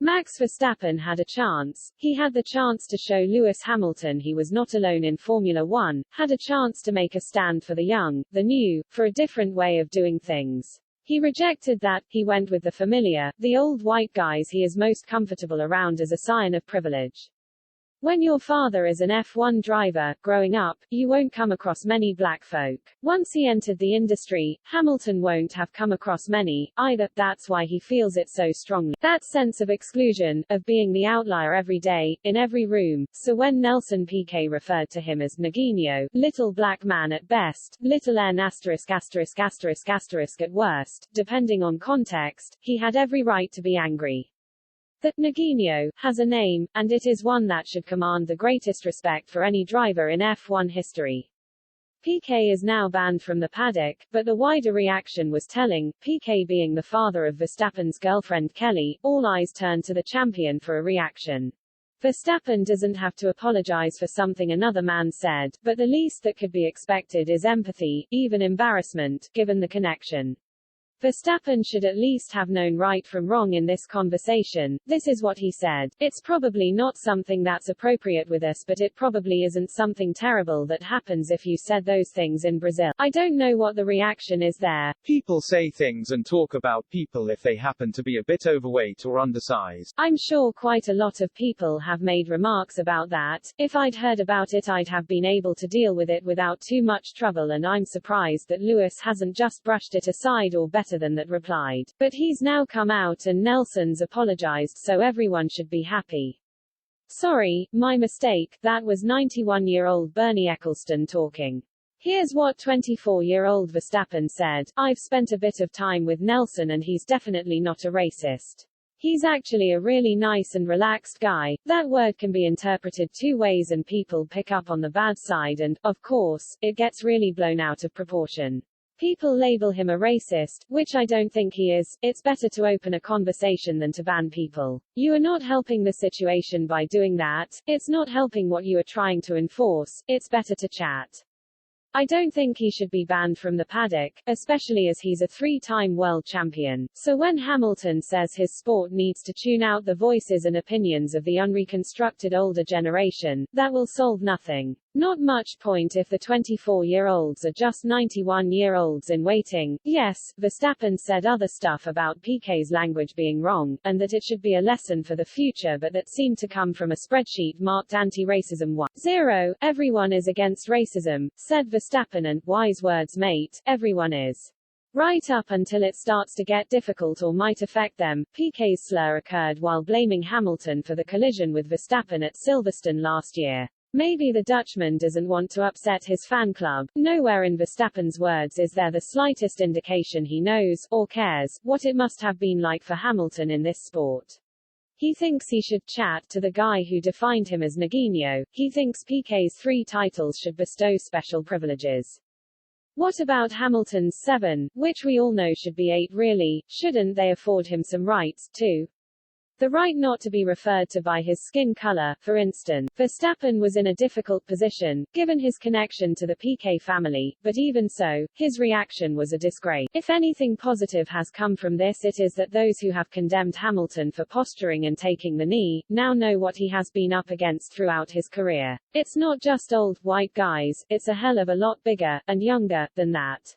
Max Verstappen had a chance. He had the chance to show Lewis Hamilton he was not alone in Formula One, had a chance to make a stand for the young, the new, for a different way of doing things. He rejected that. He went with the familiar, the old white guys he is most comfortable around as a sign of privilege. When your father is an F1 driver, growing up, you won't come across many black folk. Once he entered the industry, Hamilton won't have come across many, either. That's why he feels it so strongly. That sense of exclusion, of being the outlier every day, in every room. So when Nelson Piquet referred to him as neguinho, little black man at best, little n asterisk asterisk asterisk asterisk at worst, depending on context, he had every right to be angry. That neguinho has a name, and it is one that should command the greatest respect for any driver in F1 history. Piquet is now banned from the paddock, but the wider reaction was telling. Piquet being the father of Verstappen's girlfriend Kelly, all eyes turned to the champion for a reaction. Verstappen doesn't have to apologize for something another man said, but the least that could be expected is empathy, even embarrassment, given the connection. Verstappen should at least have known right from wrong in this conversation. This is what he said. It's probably not something that's appropriate with us, but it probably isn't something terrible that happens if you said those things in Brazil. I don't know what the reaction is there. People say things and talk about people if they happen to be a bit overweight or undersized. I'm sure quite a lot of people have made remarks about that. If I'd heard about it, I'd have been able to deal with it without too much trouble, and I'm surprised that Lewis hasn't just brushed it aside or better than that replied. But he's now come out and Nelson's apologized, so everyone should be happy. Sorry, my mistake. That was 91-year-old Bernie Ecclestone talking. Here's what 24-year-old Verstappen said. I've spent a bit of time with Nelson and he's definitely not a racist. He's actually a really nice and relaxed guy. That word can be interpreted two ways and people pick up on the bad side and, of course, it gets really blown out of proportion. People label him a racist, which I don't think he is. It's better to open a conversation than to ban people. You are not helping the situation by doing that. It's not helping what you are trying to enforce. It's better to chat. I don't think he should be banned from the paddock, especially as he's a three-time world champion. So when Hamilton says his sport needs to tune out the voices and opinions of the unreconstructed older generation, that will solve nothing. Not much point if the 24-year-olds are just 91-year-olds in waiting. Yes, Verstappen said other stuff about Piquet's language being wrong, and that it should be a lesson for the future, but that seemed to come from a spreadsheet marked anti-racism 1.0. Everyone is against racism, said Verstappen, and, wise words mate, everyone is. Right up until it starts to get difficult or might affect them. Piquet's slur occurred while blaming Hamilton for the collision with Verstappen at Silverstone last year. Maybe the Dutchman doesn't want to upset his fan club. Nowhere in Verstappen's words is there the slightest indication he knows, or cares, what it must have been like for Hamilton in this sport. He thinks he should chat to the guy who defined him as neguinho. He thinks Piquet's 3 titles should bestow special privileges. What about Hamilton's 7, which we all know should be 8 really? Shouldn't they afford him some rights, too? The right not to be referred to by his skin color, for instance. Verstappen was in a difficult position, given his connection to the Piquet family, but even so, his reaction was a disgrace. If anything positive has come from this, it is that those who have condemned Hamilton for posturing and taking the knee, now know what he has been up against throughout his career. It's not just old, white guys, it's a hell of a lot bigger, and younger, than that.